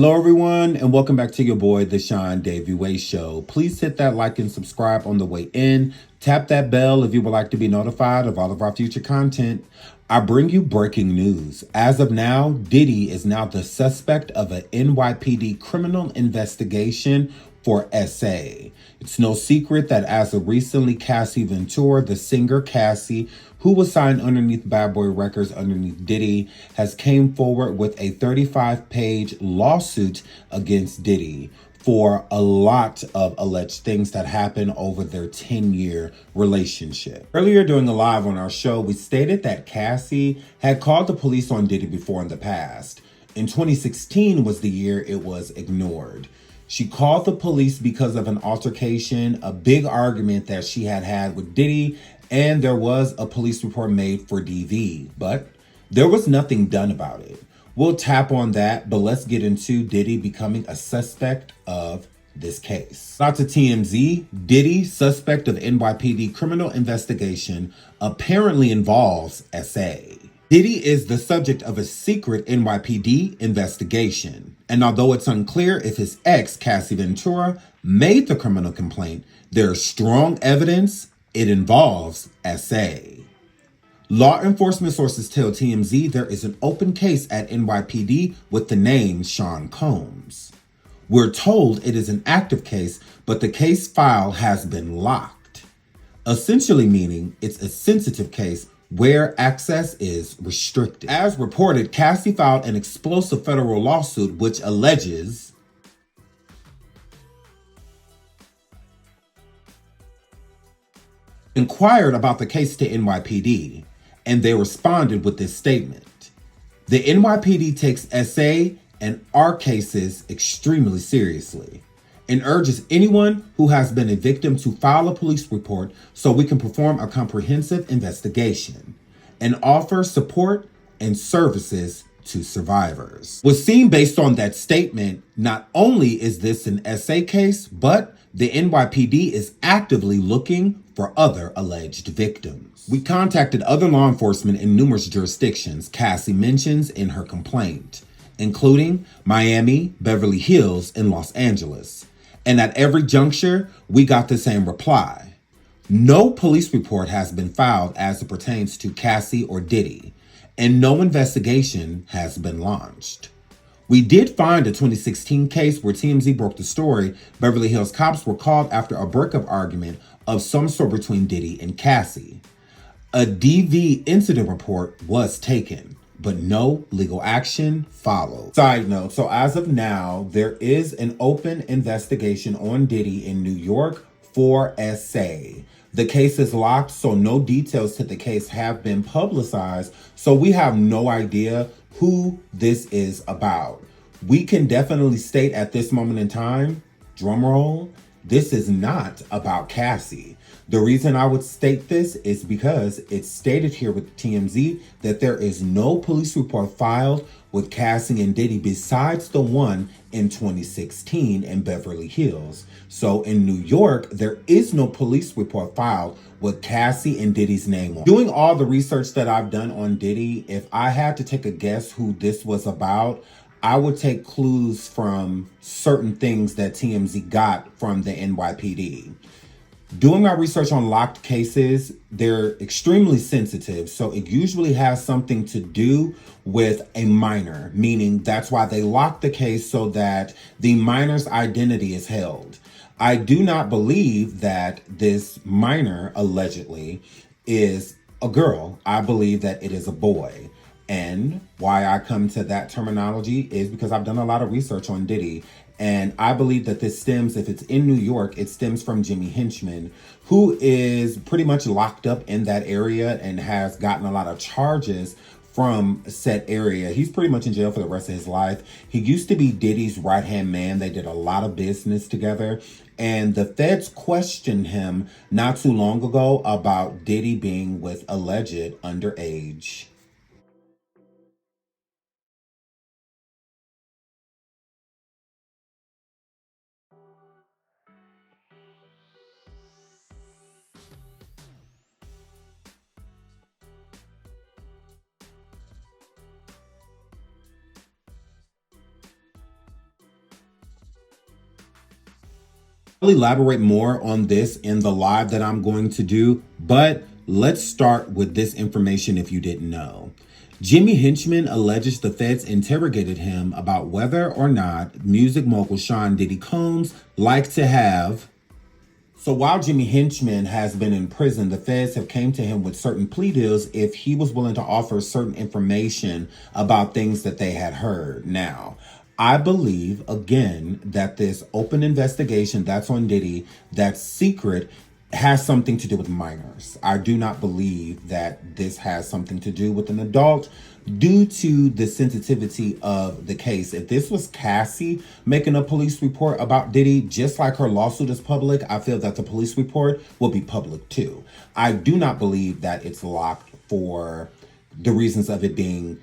Hello, everyone, and welcome back to your boy, The Sean Davey Way Show. Please hit that like and subscribe on the way in. Tap that bell if you would like to be notified of all of our future content. I bring you breaking news. As of now, Diddy is now the suspect of an NYPD criminal investigation for SA. It's no secret that as of recently, Cassie Ventura, the singer Cassie, who was signed underneath Bad Boy Records underneath Diddy, has came forward with a 35-page lawsuit against Diddy for a lot of alleged things that happened over their 10-year relationship. Earlier during a live on our show, we stated that Cassie had called the police on Diddy before in the past. In 2016 was the year it was ignored. She called the police because of an altercation, a big argument that she had with Diddy, and there was a police report made for DV, but there was nothing done about it. We'll tap on that, but let's get into Diddy becoming a suspect of this case. Shout out to TMZ. Diddy, suspect of NYPD criminal investigation, apparently involves SA. Diddy is the subject of a secret NYPD investigation. And although it's unclear if his ex, Cassie Ventura, made the criminal complaint, there's strong evidence it involves SA. Law enforcement sources tell TMZ there is an open case at NYPD with the name Sean Combs. We're told it is an active case, but the case file has been locked, essentially meaning it's a sensitive case where access is restricted. As reported, Cassie filed an explosive federal lawsuit which alleges inquired about the case to NYPD, and they responded with this statement. The NYPD takes SA and our cases extremely seriously and urges anyone who has been a victim to file a police report so we can perform a comprehensive investigation and offer support and services to survivors. What's seen based on that statement, not only is this an SA case, but the NYPD is actively looking for other alleged victims. We contacted other law enforcement in numerous jurisdictions Cassie mentions in her complaint, including Miami, Beverly Hills, and Los Angeles. And at every juncture, we got the same reply. No police report has been filed as it pertains to Cassie or Diddy, and no investigation has been launched. We did find a 2016 case where TMZ broke the story. Beverly Hills cops were called after a breakup argument of some sort between Diddy and Cassie. A DV incident report was taken, but no legal action followed. Side note, so as of now, there is an open investigation on Diddy in New York for SA. The case is locked, so no details to the case have been publicized, so we have no idea who this is about. We can definitely state at this moment in time, drumroll, this is not about Cassie. The reason I would state this is because it's stated here with TMZ that there is no police report filed with Cassie and Diddy besides the one in 2016 in Beverly Hills. So in New York, there is no police report filed with Cassie and Diddy's name on. Doing all the research that I've done on Diddy, if I had to take a guess who this was about, I would take clues from certain things that TMZ got from the NYPD. Doing my research on locked cases, they're extremely sensitive, so it usually has something to do with a minor, meaning that's why they lock the case so that the minor's identity is held. I do not believe that this minor, allegedly, is a girl. I believe that it is a boy. And why I come to that terminology is because I've done a lot of research on Diddy. And I believe that this stems, if it's in New York, it stems from Jimmy Hinchman, who is pretty much locked up in that area and has gotten a lot of charges from said area. He's pretty much in jail for the rest of his life. He used to be Diddy's right-hand man. They did a lot of business together. And the feds questioned him not too long ago about Diddy being with alleged underage. I'll elaborate more on this in the live that I'm going to do, but let's start with this information if you didn't know. Jimmy Hinchman alleges the feds interrogated him about whether or not music mogul Sean Diddy Combs liked to have. So while Jimmy Hinchman has been in prison, the feds have came to him with certain plea deals if he was willing to offer certain information about things that they had heard. Now, I believe, again, that this open investigation that's on Diddy, that's secret, has something to do with minors. I do not believe that this has something to do with an adult due to the sensitivity of the case. If this was Cassie making a police report about Diddy, just like her lawsuit is public, I feel that the police report will be public too. I do not believe that it's locked for the reasons of it being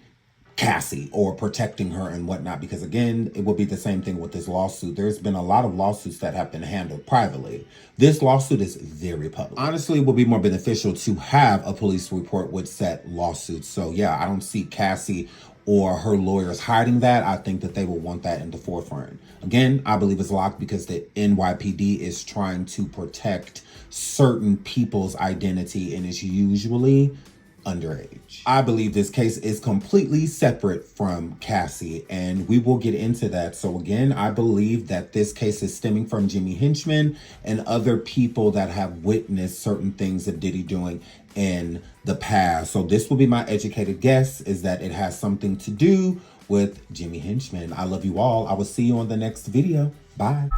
Cassie or protecting her and whatnot, because again, it will be the same thing with this lawsuit. There's been a lot of lawsuits that have been handled privately. This lawsuit is very public. Honestly, it would be more beneficial to have a police report with said lawsuits. So yeah, I don't see Cassie or her lawyers hiding that. I think that they will want that in the forefront. Again, I believe it's locked because the NYPD is trying to protect certain people's identity and is usually underage. I believe this case is completely separate from Cassie, and we will get into that. So again, I believe that this case is stemming from Jimmy Hinchman and other people that have witnessed certain things of Diddy doing in the past. So this will be my educated guess, is that it has something to do with Jimmy Hinchman. I love you all. I will see you on the next video. Bye.